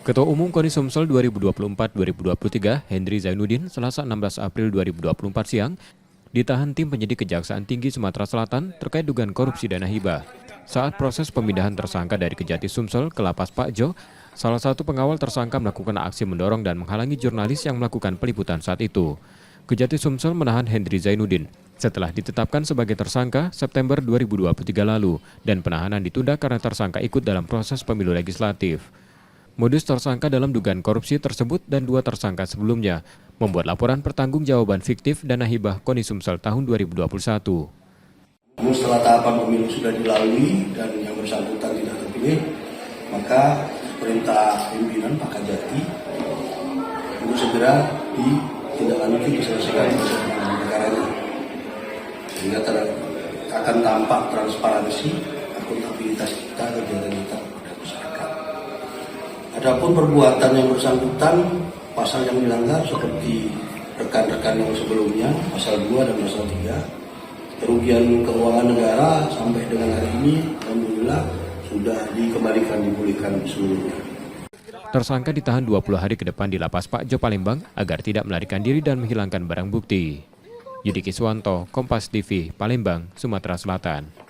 Ketua Umum KONI Sumsel 2024-2023, Henry Zainuddin, Selasa 16 April 2024 siang, ditahan tim penyidik Kejaksaan Tinggi Sumatera Selatan terkait dugaan korupsi dana hibah. Saat proses pemindahan tersangka dari Kejati Sumsel ke Lapas Pakjo, salah satu pengawal tersangka melakukan aksi mendorong dan menghalangi jurnalis yang melakukan peliputan saat itu. Kejati Sumsel menahan Henry Zainuddin setelah ditetapkan sebagai tersangka September 2023 lalu dan penahanan ditunda karena tersangka ikut dalam proses pemilu legislatif. Modus tersangka dalam dugaan korupsi tersebut dan dua tersangka sebelumnya membuat laporan pertanggungjawaban fiktif dana hibah KONI Sumsel tahun 2021. Namun setelah tahapan pemilu sudah dilalui dan yang bersangkutan tidak terpilih, maka perintah pimpinan Pak Kajati untuk segera ditindaklanjuti diselesaikan perkaranya, sehingga akan tampak transparansi akuntabilitas kita kegiatan kita kepada masyarakat. Adapun perbuatan yang bersangkutan, pasal yang dilanggar seperti rekan-rekan yang sebelumnya, pasal 2 dan pasal 3, kerugian keuangan negara sampai dengan hari ini, alhamdulillah sudah dikembalikan, dipulihkan seluruhnya. Tersangka ditahan 20 hari ke depan di Lapas Pakjo Palembang agar tidak melarikan diri dan menghilangkan barang bukti. Yudi Kiswanto, Kompas TV, Palembang, Sumatera Selatan.